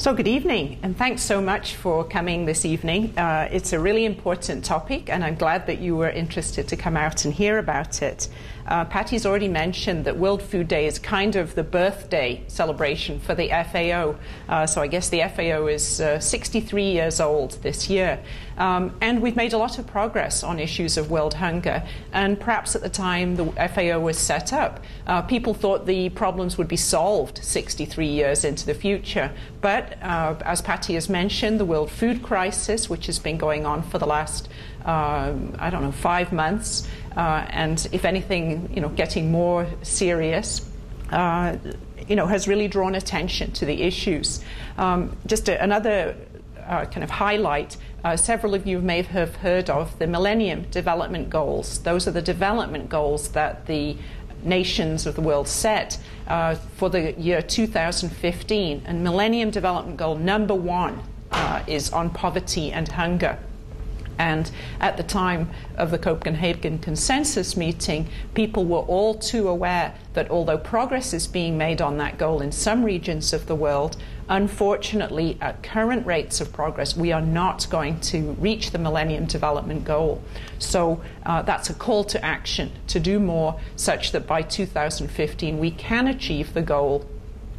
So good evening, and thanks so much for coming this evening. It's a really important topic, and I'm glad that you were interested to come out and hear about it. Patty's already mentioned that World Food Day is kind of the birthday celebration for the FAO. So I guess the FAO is 63 years old this year. And we've made a lot of progress on issues of world hunger. And perhaps at the time the FAO was set up, people thought the problems would be solved 63 years into the future. But as Patty has mentioned, the world food crisis, which has been going on for the last, 5 months, and if anything, getting more serious, has really drawn attention to the issues. Another kind of highlight, several of you may have heard of the Millennium Development Goals. Those are the development goals that the nations of the world set for the year 2015. And Millennium Development Goal number 1 is on poverty and hunger. And at the time of the Copenhagen Consensus meeting, people were all too aware that although progress is being made on that goal in some regions of the world, unfortunately, at current rates of progress, we are not going to reach the Millennium Development Goal. So that's a call to action to do more, such that by 2015 we can achieve the goal,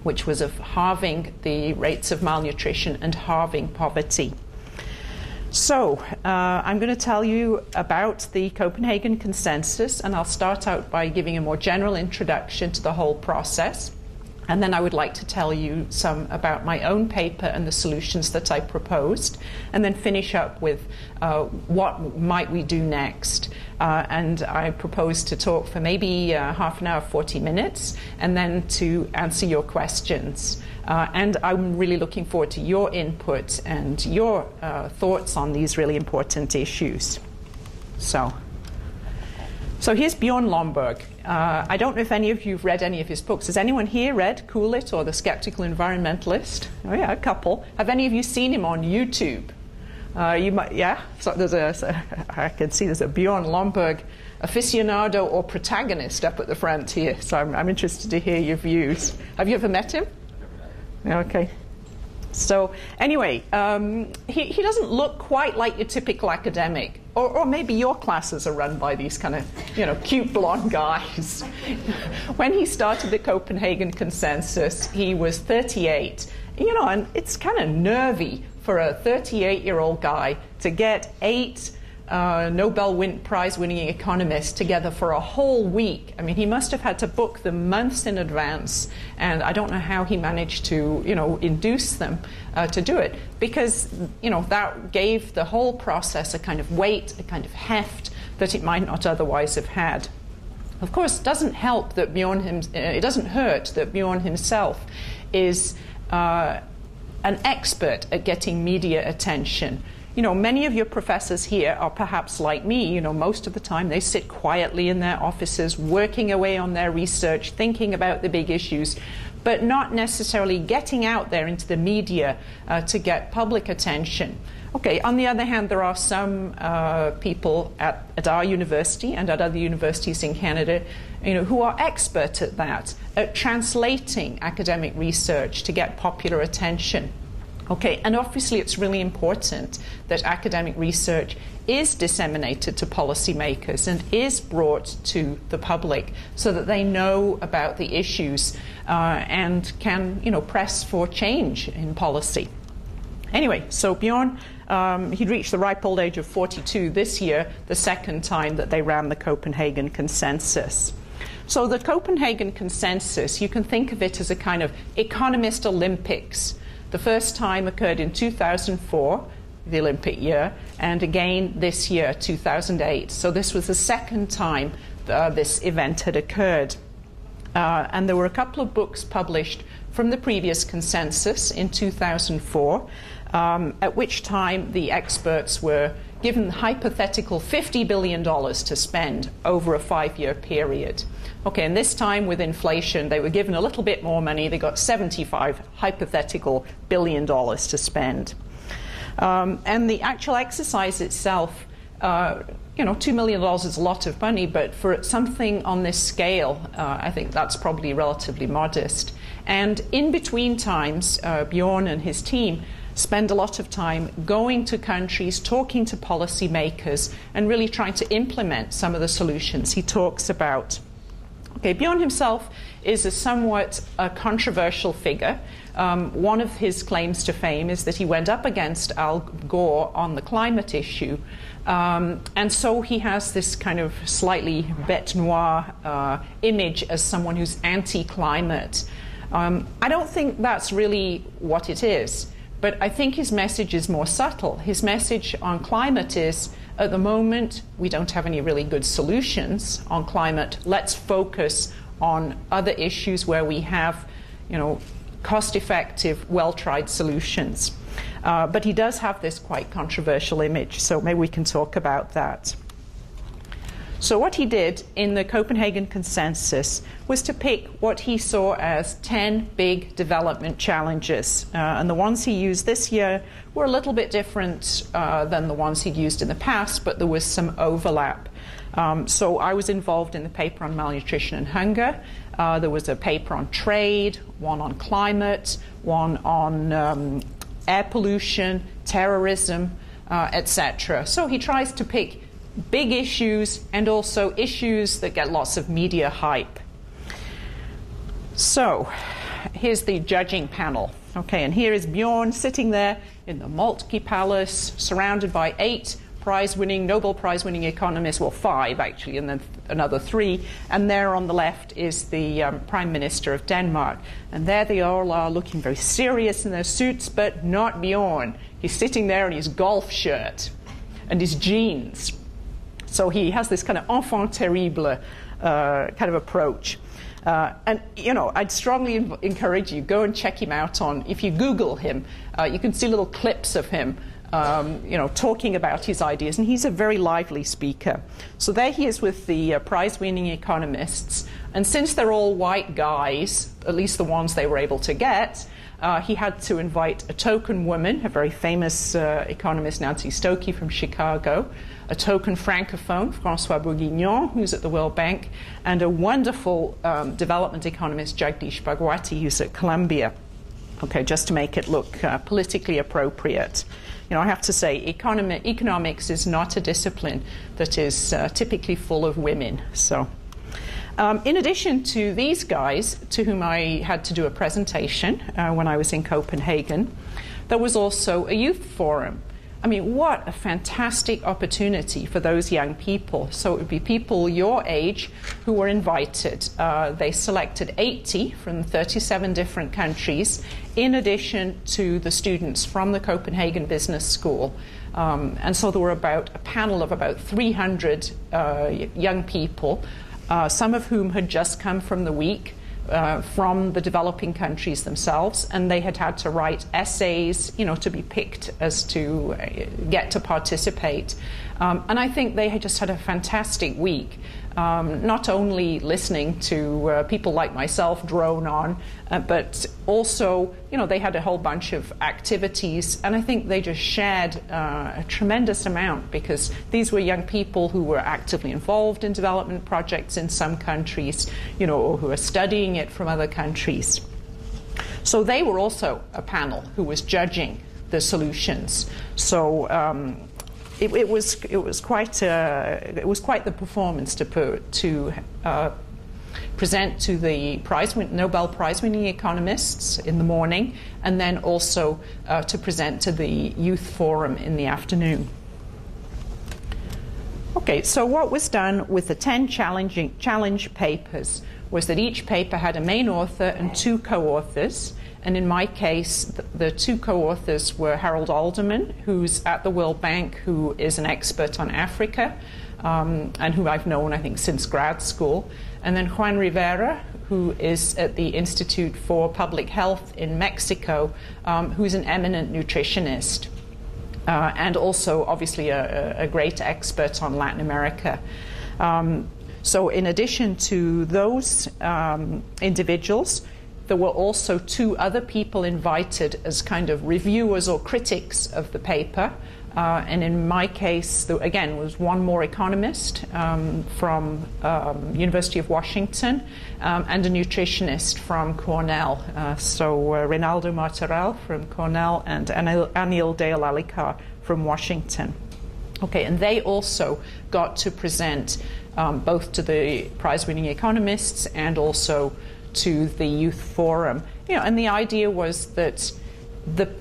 which was of halving the rates of malnutrition and halving poverty. So I'm going to tell you about the Copenhagen Consensus, and I'll start out by giving a more general introduction to the whole process. And then I would like to tell you some about my own paper and the solutions that I proposed, and then finish up with what might we do next. And I propose to talk for maybe half an hour, 40 minutes, and then to answer your questions. And I'm really looking forward to your input and your thoughts on these really important issues. So here's Bjorn Lomborg. I don't know if any of you have read any of his books. Has anyone here read Cool It or The Skeptical Environmentalist? Oh yeah, a couple. Have any of you seen him on YouTube? You might, yeah? So I can see there's a Bjorn Lomborg aficionado or protagonist up at the front here. So I'm interested to hear your views. Have you ever met him? Okay. So anyway, he doesn't look quite like your typical academic. Or maybe your classes are run by these kind of, cute blonde guys. When he started the Copenhagen Consensus, he was 38. And it's kind of nervy for a 38-year-old guy to get 8 Nobel Prize-winning economists together for a whole week. I mean, he must have had to book them months in advance, and I don't know how he managed to, induce them to do it, because, that gave the whole process a kind of weight, a kind of heft that it might not otherwise have had. Of course, it doesn't help that it doesn't hurt that Bjorn himself is an expert at getting media attention. Many of your professors here are perhaps like me. Most of the time they sit quietly in their offices, working away on their research, thinking about the big issues, but not necessarily getting out there into the media to get public attention. Okay, on the other hand, there are some people at our university and at other universities in Canada, who are expert at that, at translating academic research to get popular attention. Okay, and obviously it's really important that academic research is disseminated to policymakers and is brought to the public so that they know about the issues and can, press for change in policy. Anyway, so Bjorn, he'd reached the ripe old age of 42 this year, the second time that they ran the Copenhagen Consensus. So the Copenhagen Consensus, you can think of it as a kind of economist Olympics. The first time occurred in 2004, the Olympic year, and again this year, 2008. So this was the second time this event had occurred. And there were a couple of books published from the previous consensus in 2004, at which time the experts were given hypothetical $50 billion to spend over a 5-year period. Okay, and this time with inflation, they were given a little bit more money. They got $75 hypothetical billion to spend. And the actual exercise itself $2 million is a lot of money, but for something on this scale, I think that's probably relatively modest. And in between times, Bjorn and his team spend a lot of time going to countries, talking to policymakers, and really trying to implement some of the solutions he talks about. Okay, Bjorn himself is a somewhat controversial figure. One of his claims to fame is that he went up against Al Gore on the climate issue. And so he has this kind of slightly bête noire image as someone who's anti-climate. I don't think that's really what it is, but I think his message is more subtle. His message on climate is, at the moment, we don't have any really good solutions on climate. Let's focus on other issues where we have, cost-effective, well-tried solutions. But he does have this quite controversial image, so maybe we can talk about that. So what he did in the Copenhagen Consensus was to pick what he saw as 10 big development challenges. And the ones he used this year were a little bit different than the ones he'd used in the past, but there was some overlap. So I was involved in the paper on malnutrition and hunger. There was a paper on trade, one on climate, one on air pollution, terrorism, etc. So he tries to pick big issues and also issues that get lots of media hype. So here's the judging panel. Okay, and here is Bjorn sitting there in the Moltke Palace, surrounded by 8 Nobel Prize-winning economists, well, 5 actually, and then another 3. And there on the left is the Prime Minister of Denmark. And there they all are, looking very serious in their suits, but not Bjorn. He's sitting there in his golf shirt and his jeans. So he has this kind of enfant terrible kind of approach. And, I'd strongly encourage you, go and check him out if you Google him, you can see little clips of him, talking about his ideas. And he's a very lively speaker. So there he is with the prize-winning economists. And since they're all white guys, at least the ones they were able to get, he had to invite a token woman, a very famous economist, Nancy Stokey from Chicago, a token francophone, François Bourguignon, who's at the World Bank, and a wonderful development economist, Jagdish Bhagwati, who's at Columbia. Okay, just to make it look politically appropriate. I have to say, economics is not a discipline that is typically full of women. So, in addition to these guys, to whom I had to do a presentation when I was in Copenhagen, there was also a youth forum. I mean, what a fantastic opportunity for those young people. So it would be people your age who were invited. They selected 80 from 37 different countries, in addition to the students from the Copenhagen Business School. And so there were a panel of about 300 young people, some of whom had just come from the week from the developing countries themselves, and they had to write essays, to be picked as to get to participate. And I think they had just had a fantastic week, not only listening to people like myself drone on, but also, they had a whole bunch of activities, and I think they just shared a tremendous amount, because these were young people who were actively involved in development projects in some countries, or who are studying it from other countries. So they were also a panel who was judging the solutions. So it was quite the performance to present to the Nobel Prize-winning economists in the morning, and then also to present to the youth forum in the afternoon. Okay, so what was done with the 10 challenge papers was that each paper had a main author and 2 co-authors. And in my case, the 2 co-authors were Harold Alderman, who's at the World Bank, who is an expert on Africa, and who I've known, I think, since grad school. And then Juan Rivera, who is at the Institute for Public Health in Mexico, who's an eminent nutritionist, and also, obviously, a great expert on Latin America. So in addition to those individuals, there were also 2 other people invited as kind of reviewers or critics of the paper. And in my case, again, was one more economist from University of Washington and a nutritionist from Cornell. So Reynaldo Martorell from Cornell and Anil Dayal from Washington. Okay, and they also got to present both to the prize-winning economists and also to the Youth Forum. And the idea was that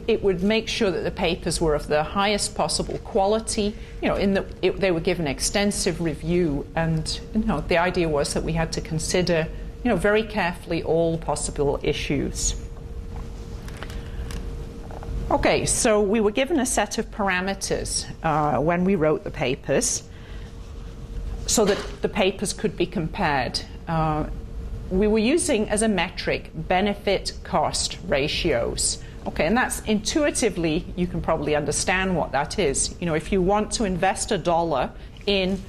it would make sure that the papers were of the highest possible quality. They were given extensive review, and the idea was that we had to consider, very carefully all possible issues. Okay, so we were given a set of parameters when we wrote the papers, so that the papers could be compared. We were using as a metric benefit-cost ratios. Okay, and that's intuitively, you can probably understand what that is. If you want to invest $1 in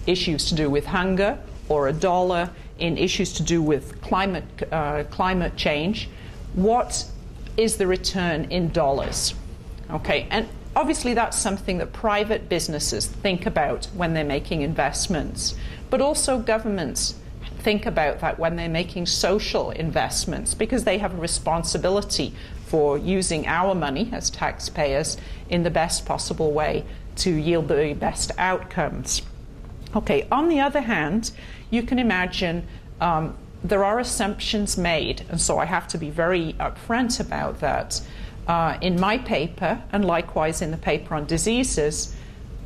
issues to do with hunger, or $1 in issues to do with climate change, what is the return in dollars? Okay, and obviously that's something that private businesses think about when they're making investments, but also governments think about that when they're making social investments, because they have a responsibility for using our money as taxpayers in the best possible way to yield the best outcomes. Okay, on the other hand, you can imagine there are assumptions made, and so I have to be very upfront about that. In my paper, and likewise in the paper on diseases,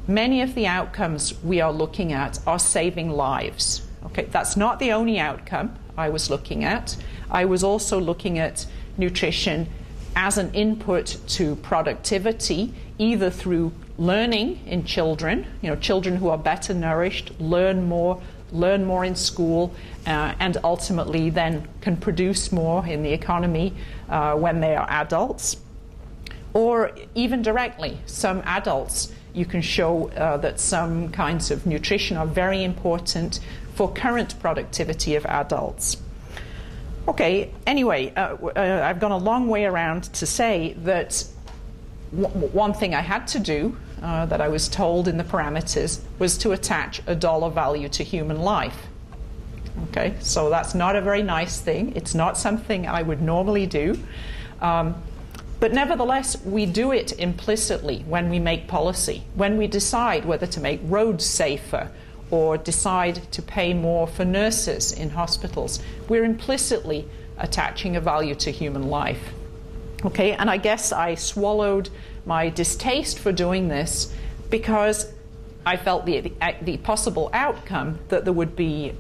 many of the outcomes we are looking at are saving lives. Okay, that's not the only outcome I was looking at. I was also looking at nutrition as an input to productivity, either through learning in children, children who are better nourished, learn more in school, and ultimately then can produce more in the economy when they are adults. Or even directly, some adults, you can show that some kinds of nutrition are very important for current productivity of adults. Okay, anyway, I've gone a long way around to say that one thing I had to do, that I was told in the parameters, was to attach a dollar value to human life. Okay, so that's not a very nice thing. It's not something I would normally do. But nevertheless, we do it implicitly when we make policy, when we decide whether to make roads safer or decide to pay more for nurses in hospitals. We're implicitly attaching a value to human life. Okay, and I guess I swallowed my distaste for doing this because I felt the possible outcome that there would be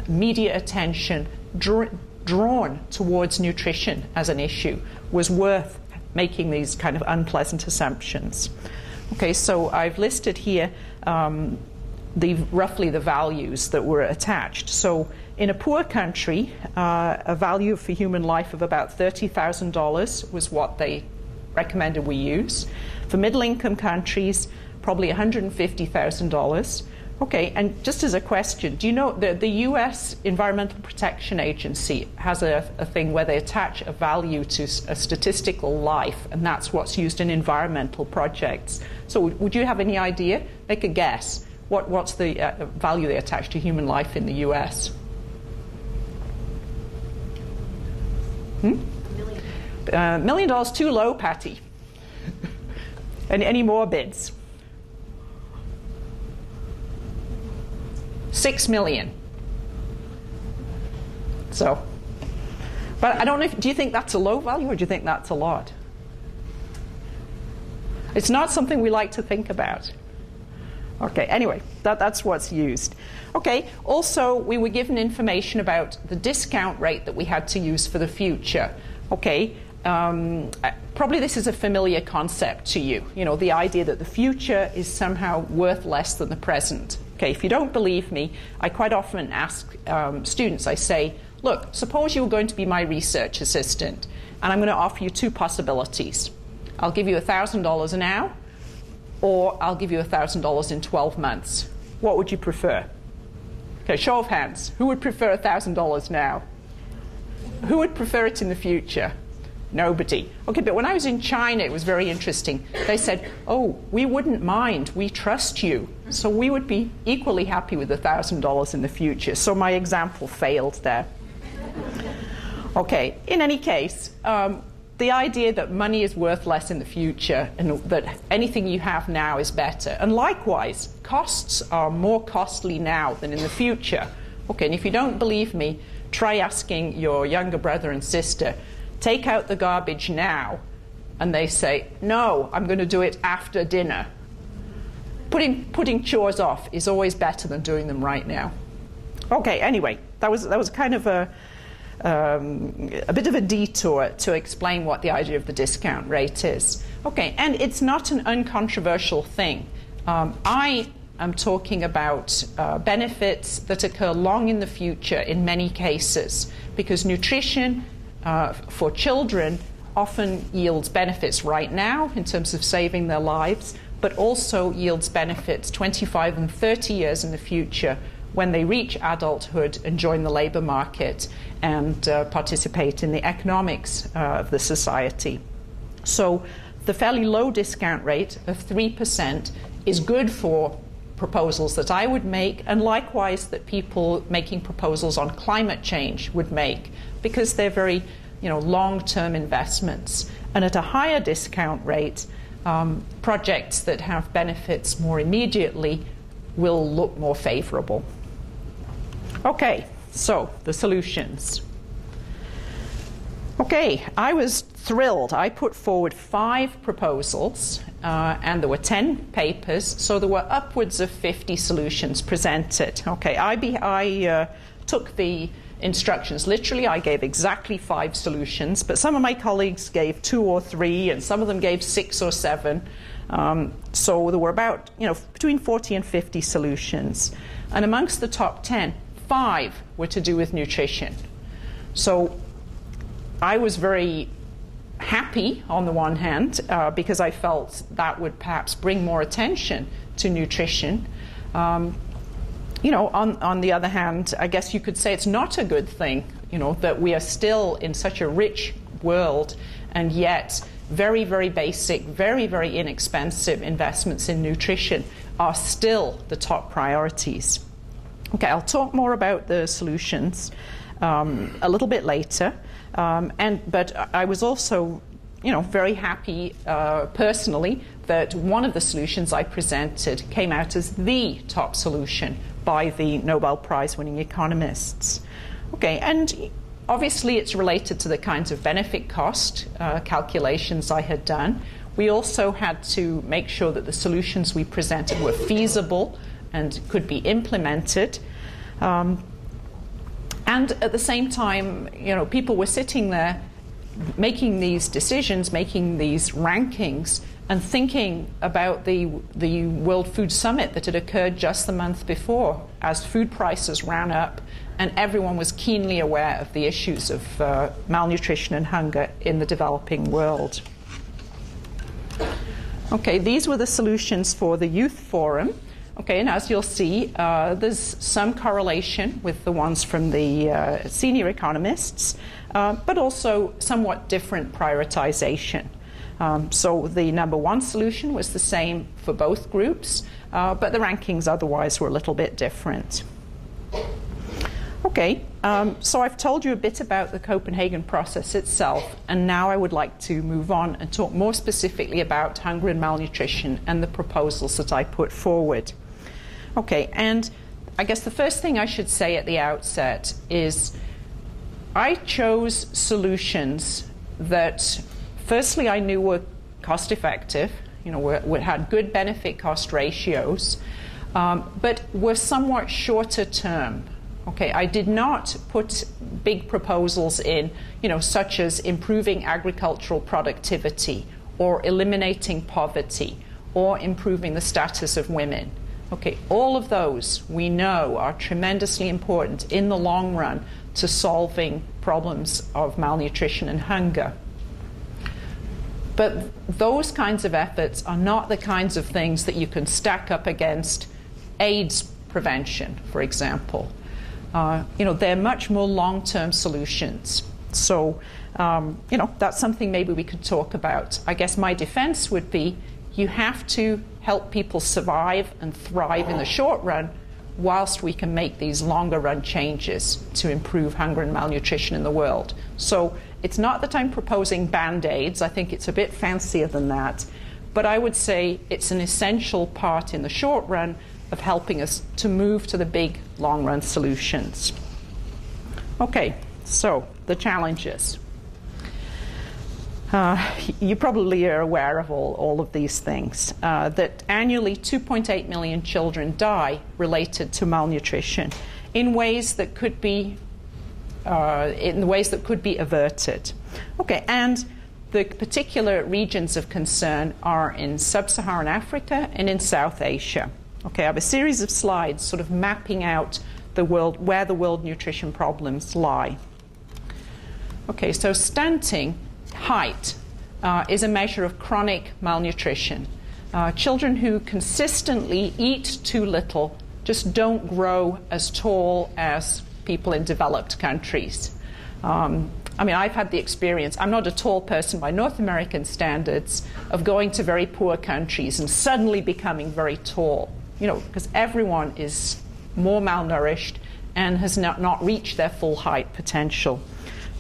media attention drawn towards nutrition as an issue was worth making these kind of unpleasant assumptions. Okay, so I've listed here roughly the values that were attached. So in a poor country, a value for human life of about $30,000 was what they recommended we use. For middle-income countries, probably $150,000. Okay, and just as a question, do you know the U.S. Environmental Protection Agency has a thing where they attach a value to a statistical life, and that's what's used in environmental projects. So would you have any idea? Make a guess. What's the value they attach to human life in the U.S.? $1 million too low, Patty. Any more bids? 6 million. So, but I don't know do you think that's a low value or do you think that's a lot? It's not something we like to think about. Okay, anyway, that's what's used. Okay, also we were given information about the discount rate that we had to use for the future. Okay, probably this is a familiar concept to you. You know, the idea that the future is somehow worth less than the present. Okay, if you don't believe me, I quite often ask students, I say, look, suppose you were going to be my research assistant, and I'm going to offer you two possibilities. I'll give you $1,000 now, or I'll give you $1,000 in 12 months. What would you prefer? Okay, show of hands. Who would prefer $1,000 now? Who would prefer it in the future? Nobody. Okay, but when I was in China, it was very interesting. They said, oh, we wouldn't mind. We trust you. So we would be equally happy with $1,000 in the future. So my example failed there. Okay, in any case, the idea that money is worth less in the future and that anything you have now is better. And likewise, costs are more costly now than in the future. Okay, and if you don't believe me, try asking your younger brother and sister, take out the garbage now, and they say, no, I'm going to do it after dinner. Putting chores off is always better than doing them right now. Okay, anyway, that was kind of a bit of a detour to explain what the idea of the discount rate is. Okay, and it's not an uncontroversial thing. I am talking about benefits that occur long in the future in many cases, because nutrition for children often yields benefits right now in terms of saving their lives, but also yields benefits 25 and 30 years in the future when they reach adulthood and join the labor market and participate in the economics of the society. So the fairly low discount rate of 3% is good for proposals that I would make, and likewise that people making proposals on climate change would make, because they're very long-term investments. And at a higher discount rate, projects that have benefits more immediately will look more favorable. Okay, so the solutions. Okay, I was thrilled. I put forward 5 proposals, and there were 10 papers, so there were upwards of 50 solutions presented. Okay, I took the instructions literally. I gave exactly 5 solutions, but some of my colleagues gave 2 or 3, and some of them gave 6 or 7. So there were about between 40 and 50 solutions, and amongst the top 10, 5 were to do with nutrition. So I was very happy on the one hand, because I felt that would perhaps bring more attention to nutrition. On the other hand, I guess you could say it's not a good thing, that we are still in such a rich world, and yet very, very basic, very, very inexpensive investments in nutrition are still the top priorities. Okay, I'll talk more about the solutions a little bit later, but I was also, very happy personally that one of the solutions I presented came out as the top solution by the Nobel Prize-winning economists. Okay, and obviously it's related to the kinds of benefit cost calculations I had done. We also had to make sure that the solutions we presented were feasible and could be implemented. And at the same time, people were sitting there making these decisions, making these rankings, and thinking about the World Food Summit that had occurred just the month before, as food prices ran up, and everyone was keenly aware of the issues of malnutrition and hunger in the developing world. Okay, these were the solutions for the Youth Forum. Okay, and as you'll see, there's some correlation with the ones from the senior economists, but also somewhat different prioritization. So the number 1 solution was the same for both groups, but the rankings otherwise were a little bit different. Okay, so I've told you a bit about the Copenhagen process itself, and now I would like to move on and talk more specifically about hunger and malnutrition and the proposals that I put forward. Okay, and I guess the first thing I should say at the outset is I chose solutions that, firstly, I knew were cost-effective, had good benefit-cost ratios, but were somewhat shorter term. Okay, I did not put big proposals in, such as improving agricultural productivity, or eliminating poverty, or improving the status of women. Okay, all of those we know are tremendously important in the long run to solving problems of malnutrition and hunger. But those kinds of efforts are not the kinds of things that you can stack up against AIDS prevention, for example. They're much more long-term solutions. So That's something maybe we could talk about. I guess my defense would be you have to help people survive and thrive in the short run whilst we can make these longer run changes to improve hunger and malnutrition in the world. So it's not that I'm proposing Band-Aids. I think it's a bit fancier than that. But I would say it's an essential part in the short run of helping us to move to the big long run solutions. Okay, so the challenges. You probably are aware of all of these things, that annually 2.8 million children die related to malnutrition in ways that could be averted. Okay, and the particular regions of concern are in sub-Saharan Africa and in South Asia. Okay, I have a series of slides sort of mapping out where the world nutrition problems lie. Okay, so stunting, height, is a measure of chronic malnutrition. Children who consistently eat too little just don't grow as tall as people in developed countries. I've had the experience, I'm not a tall person by North American standards, of going to very poor countries and suddenly becoming very tall, because everyone is more malnourished and has not reached their full height potential.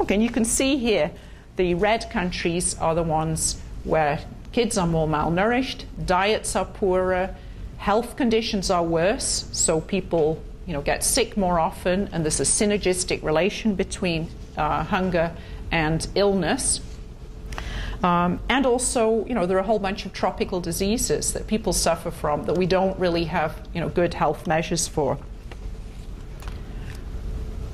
Okay, and you can see here the red countries are the ones where kids are more malnourished, diets are poorer, health conditions are worse, so people get sick more often, and there's a synergistic relation between hunger and illness. And also, there are a whole bunch of tropical diseases that people suffer from that we don't really have, good health measures for.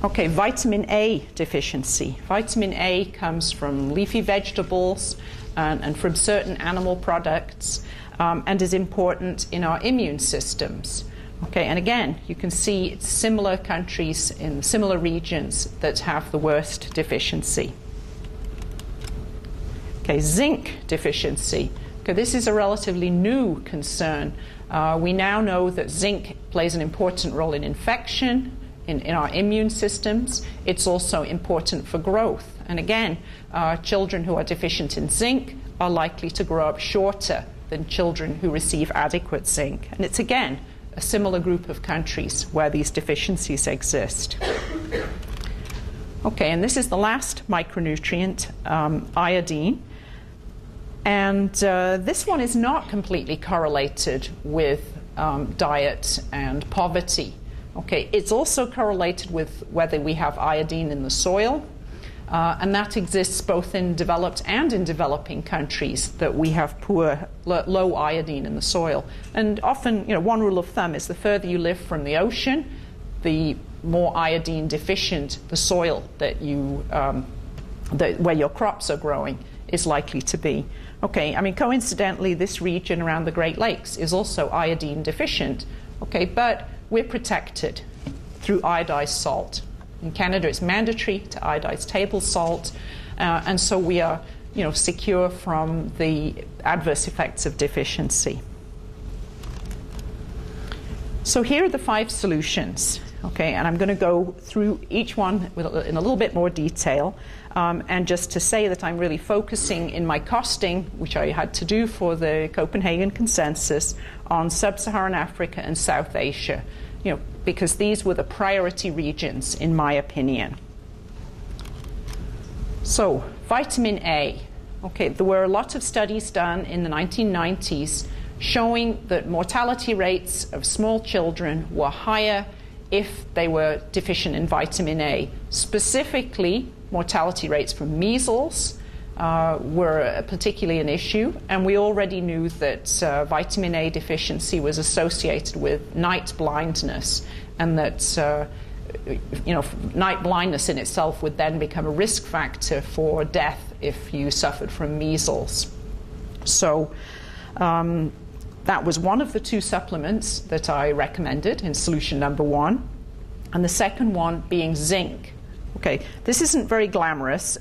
Okay, vitamin A deficiency. Vitamin A comes from leafy vegetables and from certain animal products, and is important in our immune systems. Okay, and again, you can see it's similar countries in similar regions that have the worst deficiency. Okay, zinc deficiency. Okay, this is a relatively new concern. We now know that zinc plays an important role in infection, in our immune systems. It's also important for growth. And again, children who are deficient in zinc are likely to grow up shorter than children who receive adequate zinc. And it's again a similar group of countries where these deficiencies exist. Okay, and this is the last micronutrient, iodine. And this one is not completely correlated with diet and poverty. Okay, it's also correlated with whether we have iodine in the soil, and that exists both in developed and in developing countries, that we have low iodine in the soil. And often, one rule of thumb is the further you live from the ocean, the more iodine deficient the soil that where your crops are growing is likely to be. Okay, coincidentally, this region around the Great Lakes is also iodine deficient. Okay, but we're protected through iodized salt. In Canada, it's mandatory to iodize table salt, and so we are, secure from the adverse effects of deficiency. So here are the 5 solutions. Okay, and I'm going to go through each one in a little bit more detail, and just to say that I'm really focusing in my costing, which I had to do for the Copenhagen Consensus, on Sub-Saharan Africa and South Asia, because these were the priority regions, in my opinion. So, vitamin A. Okay, there were a lot of studies done in the 1990s showing that mortality rates of small children were higher if they were deficient in vitamin A. Specifically, mortality rates from measles were particularly an issue, and we already knew that vitamin A deficiency was associated with night blindness, and that night blindness in itself would then become a risk factor for death if you suffered from measles. So that was one of the 2 supplements that I recommended in solution number 1, and the second one being zinc. Okay, this isn't very glamorous.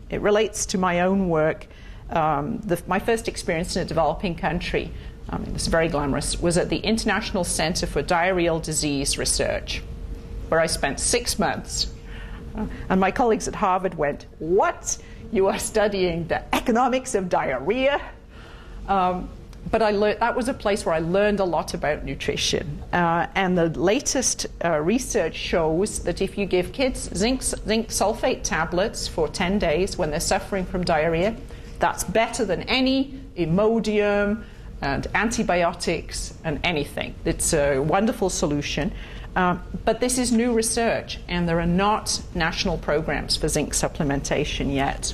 It relates to my own work. My first experience in a developing country, it's very glamorous, was at the International Center for Diarrheal Disease Research, where I spent 6 months. And my colleagues at Harvard went, "What? you are studying the economics of diarrhea. But that was a place where I learned a lot about nutrition. And the latest research shows that if you give kids zinc sulfate tablets for 10 days when they're suffering from diarrhea, that's better than any Imodium and antibiotics and anything. It's a wonderful solution. But this is new research, and there are not national programs for zinc supplementation yet.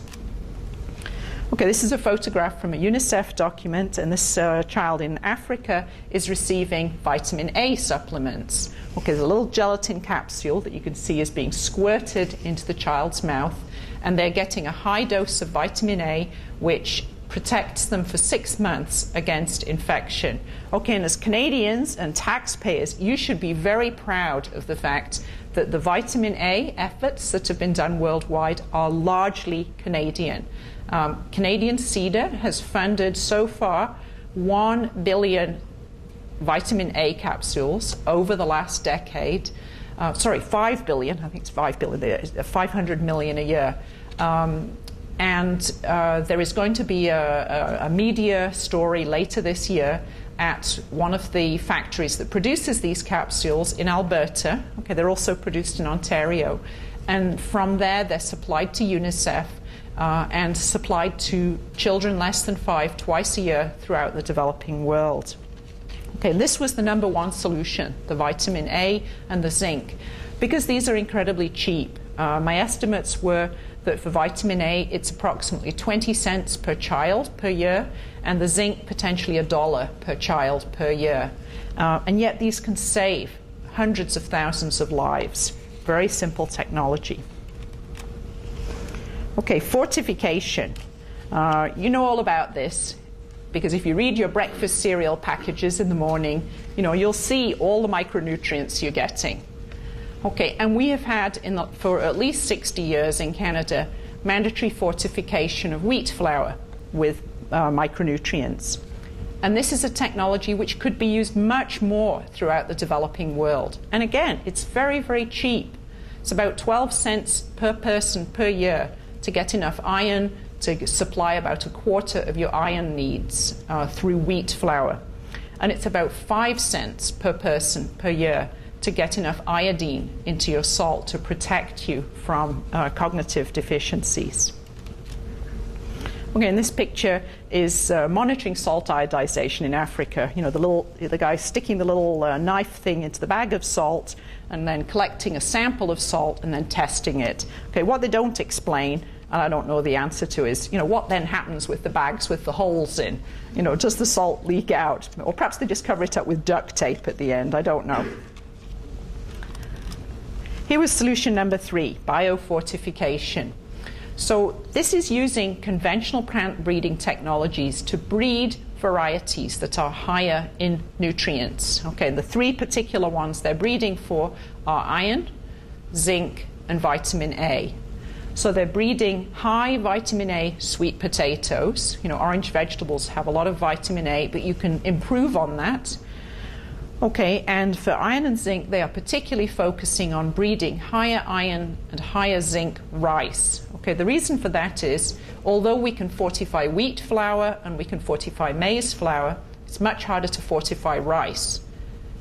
Okay, this is a photograph from a UNICEF document, and this child in Africa is receiving vitamin A supplements. Okay, there's a little gelatin capsule that you can see is being squirted into the child's mouth, and they're getting a high dose of vitamin A, which protects them for 6 months against infection. Okay, and as Canadians and taxpayers, you should be very proud of the fact that the vitamin A efforts that have been done worldwide are largely Canadian. Canadian CEDA has funded so far 1 billion vitamin A capsules over the last decade. 5 billion, I think it's 5 billion, 500 million a year. And there is going to be a media story later this year at one of the factories that produces these capsules in Alberta. Okay, they're also produced in Ontario. And from there, they're supplied to UNICEF and supplied to children less than 5 twice a year throughout the developing world. Okay, this was the number one solution, the vitamin A and the zinc, because these are incredibly cheap. My estimates were that for vitamin A, it's approximately 20 cents per child per year, and the zinc potentially $1 per child per year. And yet these can save hundreds of thousands of lives. Very simple technology. Okay, fortification. You know all about this, because if you read your breakfast cereal packages in the morning, you'll see all the micronutrients you're getting. Okay, and we have had, for at least 60 years in Canada, mandatory fortification of wheat flour with micronutrients. And this is a technology which could be used much more throughout the developing world. And again, it's very, very cheap. It's about 12 cents per person per year to get enough iron to supply about 1/4 of your iron needs through wheat flour. And it's about 5 cents per person per year to get enough iodine into your salt to protect you from cognitive deficiencies. Okay, and this picture is monitoring salt iodization in Africa. The guy sticking the little knife thing into the bag of salt and then collecting a sample of salt and then testing it. Okay, what they don't explain, and I don't know the answer to, is what then happens with the bags with the holes in? Does the salt leak out? Or perhaps they just cover it up with duct tape at the end. I don't know. Here was solution number 3, biofortification. So this is using conventional plant breeding technologies to breed varieties that are higher in nutrients. Okay, the 3 particular ones they're breeding for are iron, zinc, and vitamin A. So they're breeding high vitamin A sweet potatoes. Orange vegetables have a lot of vitamin A, but you can improve on that. Okay, and for iron and zinc, they are particularly focusing on breeding higher iron and higher zinc rice. Okay, the reason for that is, although we can fortify wheat flour and we can fortify maize flour, it's much harder to fortify rice.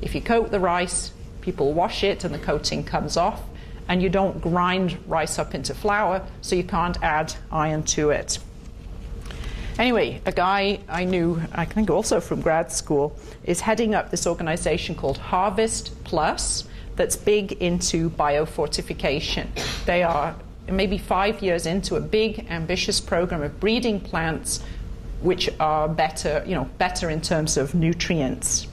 If you coat the rice, people wash it and the coating comes off, and you don't grind rice up into flour, so you can't add iron to it. Anyway, a guy I knew, I think also from grad school, is heading up this organization called Harvest Plus that's big into biofortification. They are maybe 5 years into a big, ambitious program of breeding plants which are better, better in terms of nutrients.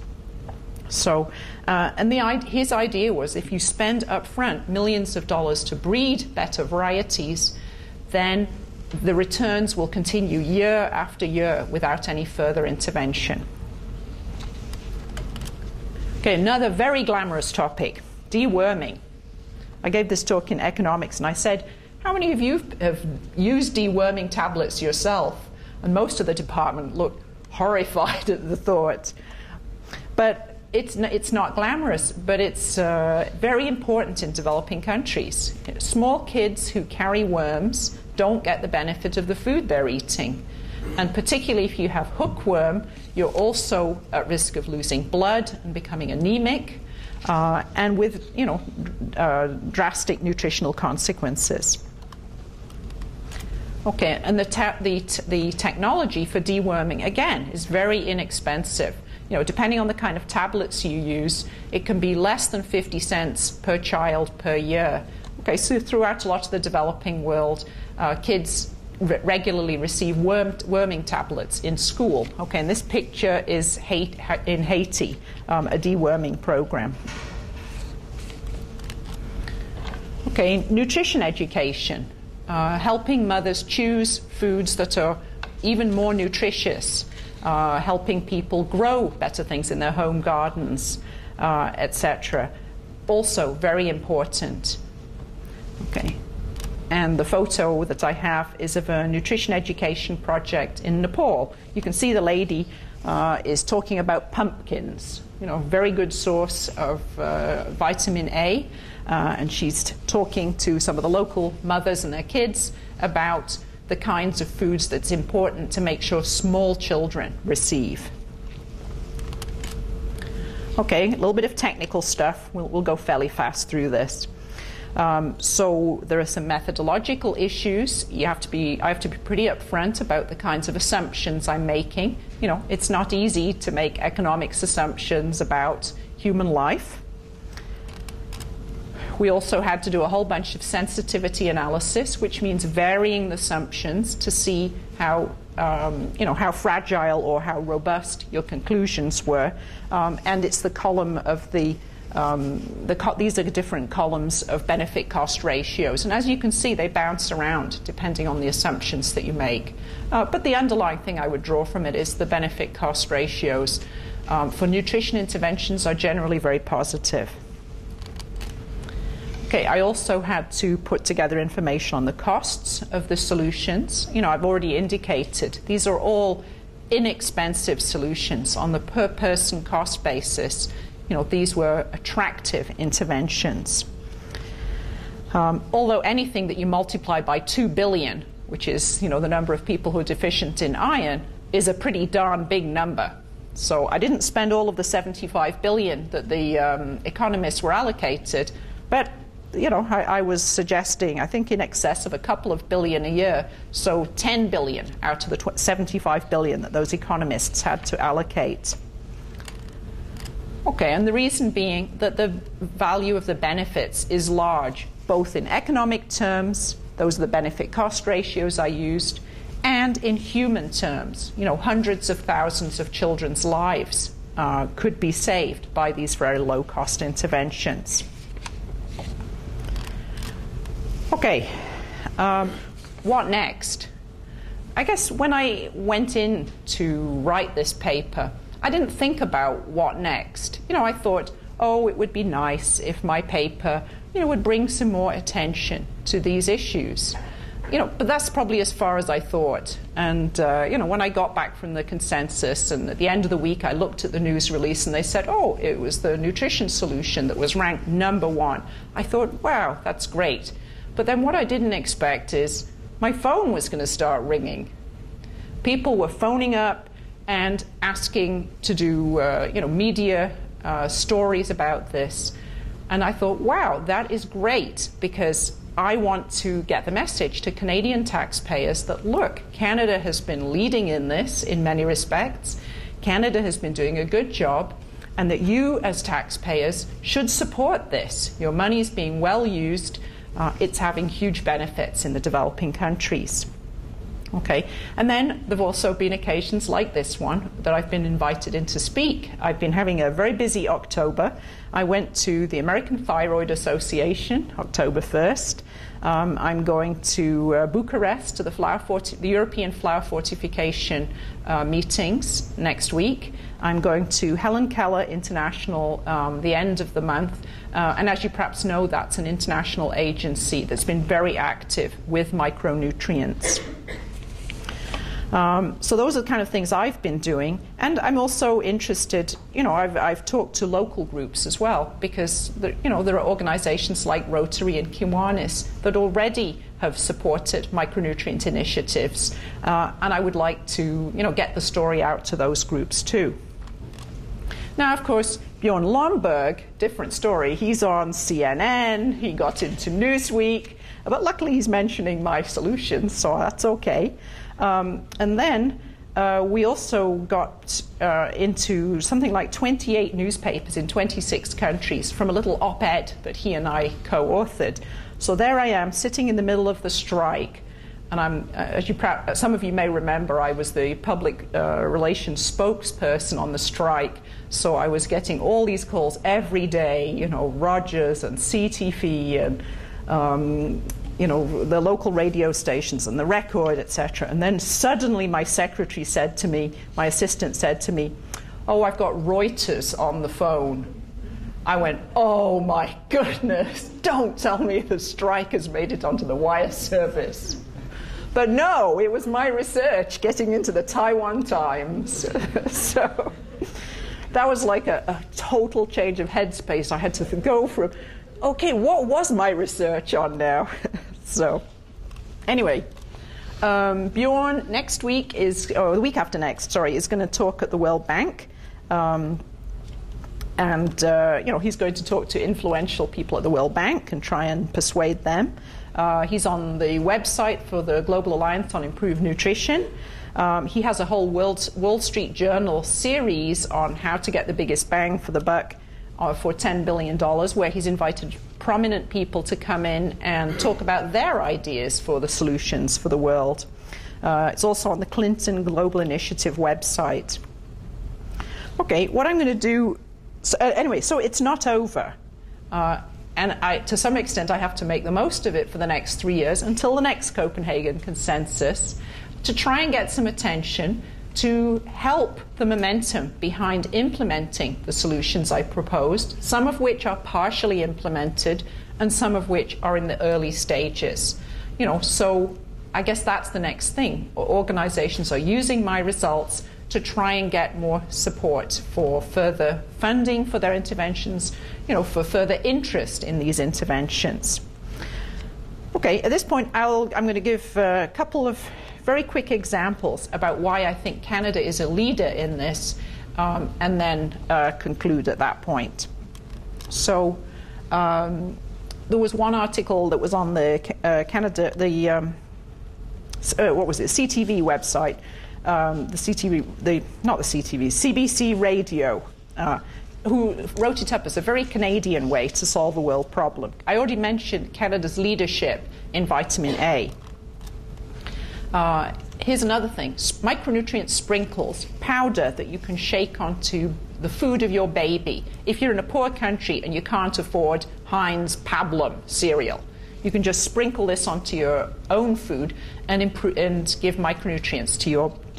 So, and his idea was if you spend up front millions of dollars to breed better varieties, then the returns will continue year after year without any further intervention. Okay, another very glamorous topic, deworming. I gave this talk in economics and I said, how many of you have used deworming tablets yourself? And most of the department looked horrified at the thought. But it's not glamorous, but it's very important in developing countries. Small kids who carry worms don't get the benefit of the food they're eating. And particularly if you have hookworm, you're also at risk of losing blood and becoming anemic, and with drastic nutritional consequences. Okay, and the technology for deworming, again, is very inexpensive. Depending on the kind of tablets you use, it can be less than 50 cents per child per year. Okay, so throughout a lot of the developing world, kids regularly receive worming tablets in school. Okay, and this picture is in Haiti, a deworming program. Okay, nutrition education, helping mothers choose foods that are even more nutritious, helping people grow better things in their home gardens, etc. Also very important. Okay. And the photo that I have is of a nutrition education project in Nepal. You can see the lady is talking about pumpkins, very good source of vitamin A. And she's talking to some of the local mothers and their kids about the kinds of foods that's important to make sure small children receive. Okay, a little bit of technical stuff. We'll go fairly fast through this. So there are some methodological issues. I have to be pretty upfront about the kinds of assumptions I'm making. It's not easy to make economics assumptions about human life. We also had to do a whole bunch of sensitivity analysis, which means varying the assumptions to see how fragile or how robust your conclusions were. And it's the column of these are different columns of benefit-cost ratios. And as you can see, they bounce around depending on the assumptions that you make. But the underlying thing I would draw from it is the benefit-cost ratios for nutrition interventions are generally very positive. Okay, I also had to put together information on the costs of the solutions. I've already indicated these are all inexpensive solutions on the per-person cost basis. These were attractive interventions. Although anything that you multiply by 2 billion, which is the number of people who are deficient in iron, is a pretty darn big number. So I didn't spend all of the 75 billion that the economists were allocated, but I was suggesting, I think, in excess of a couple of billion a year, so 10 billion out of the 75 billion that those economists had to allocate. Okay, and the reason being that the value of the benefits is large, both in economic terms, those are the benefit-cost ratios I used, and in human terms. Hundreds of thousands of children's lives could be saved by these very low-cost interventions. Okay, what next? I guess when I went in to write this paper, I didn't think about what next. I thought, it would be nice if my paper, would bring some more attention to these issues. But that's probably as far as I thought. And, when I got back from the consensus and at the end of the week, I looked at the news release and they said, it was the nutrition solution that was ranked #1. I thought, wow, that's great. But then what I didn't expect is my phone was going to start ringing. People were phoning up and asking to do, media stories about this. And I thought, wow, that is great, because I want to get the message to Canadian taxpayers that, look, Canada has been leading in this in many respects. Canada has been doing a good job, and that you as taxpayers should support this. Your money is being well used. It's having huge benefits in the developing countries. Okay, and then there have also been occasions like this one that I've been invited in to speak. I've been having a very busy October. I went to the American Thyroid Association, October 1st. I'm going to Bucharest to the European Flour Fortification meetings next week. I'm going to Helen Keller International the end of the month. And as you perhaps know, that's an international agency that's been very active with micronutrients. So those are the kind of things I've been doing. And I'm also interested, I've talked to local groups as well, because there are organizations like Rotary and Kiwanis that already have supported micronutrient initiatives, and I would like to, get the story out to those groups too. Now, of course, Bjorn Lomborg, different story. He's on CNN, he got into Newsweek, but luckily he's mentioning my solutions, so that's okay. And then we also got into something like 28 newspapers in 26 countries from a little op-ed that he and I co-authored. So there I am, sitting in the middle of the strike. And I'm, as some of you may remember, I was the public relations spokesperson on the strike. So I was getting all these calls every day, Rogers and CTV and, the local radio stations and the Record, etc. And then suddenly my secretary said to me, my assistant said to me, "Oh, I've got Reuters on the phone." I went, "Oh my goodness, don't tell me the strike has made it onto the wire service." But no, it was my research getting into the Taiwan Times. So that was like a total change of headspace. I had to go from, okay, what was my research on now? So anyway, Bjorn next week the week after next, is going to talk at the World Bank. He's going to talk to influential people at the World Bank and try and persuade them. He's on the website for the Global Alliance on Improved Nutrition. He has a whole Wall Street Journal series on how to get the biggest bang for the buck for $10 billion, where he's invited prominent people to come in and talk about their ideas for the solutions for the world. It's also on the Clinton Global Initiative website. Okay, what I'm going to do... So it's not over. And to some extent, I have to make the most of it for the next 3 years until the next Copenhagen consensus to try and get some attention to help the momentum behind implementing the solutions I proposed, some of which are partially implemented and some of which are in the early stages. So I guess that's the next thing. Organizations are using my results to try and get more support for further funding for their interventions, for further interest in these interventions. Okay, at this point, I'm going to give a couple of very quick examples about why I think Canada is a leader in this, and then conclude at that point. So there was one article that was on the CTV website, CBC Radio, who wrote it up as a very Canadian way to solve a world problem. I already mentioned Canada's leadership in vitamin A. Here's another thing. Micronutrient sprinkles, powder that you can shake onto the food of your baby. If you're in a poor country and you can't afford Heinz Pablum cereal, you can just sprinkle this onto your own food and give micronutrients to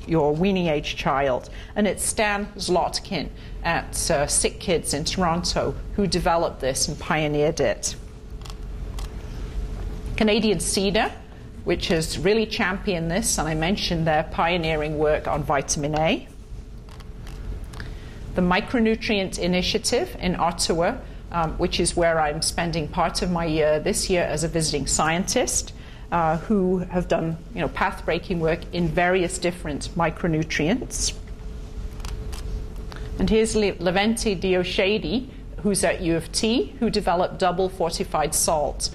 your weaning-age child. And it's Stan Zlotkin at Sick Kids in Toronto who developed this and pioneered it. Canadian Cedar, which has really championed this, and I mentioned their pioneering work on vitamin A. The Micronutrient Initiative in Ottawa, which is where I'm spending part of my year this year as a visiting scientist, who have done path-breaking work in various different micronutrients. And here's Levente Dioshady, who's at U of T, who developed double fortified salt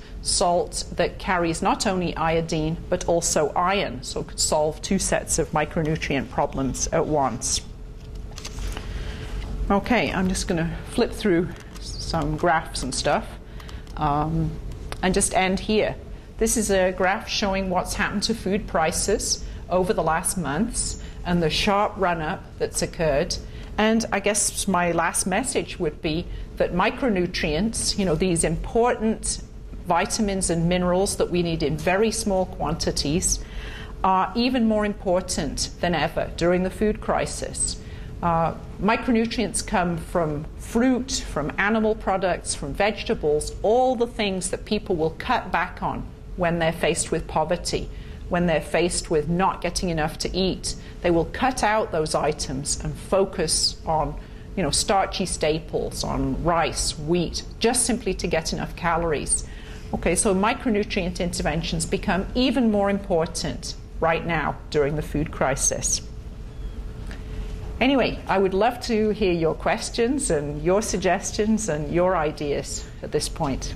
that carries not only iodine but also iron, so it could solve 2 sets of micronutrient problems at once. Okay, I'm just going to flip through some graphs and stuff and just end here. This is a graph showing what's happened to food prices over the last months and the sharp run-up that's occurred. And I guess my last message would be that micronutrients, these important vitamins and minerals that we need in very small quantities, are even more important than ever during the food crisis. Micronutrients come from fruit, from animal products, from vegetables, all the things that people will cut back on when they're faced with poverty, when they're faced with not getting enough to eat. They will cut out those items and focus on starchy staples, on rice, wheat, just simply to get enough calories. Okay, so micronutrient interventions become even more important right now during the food crisis. Anyway, I would love to hear your questions and your suggestions and your ideas at this point.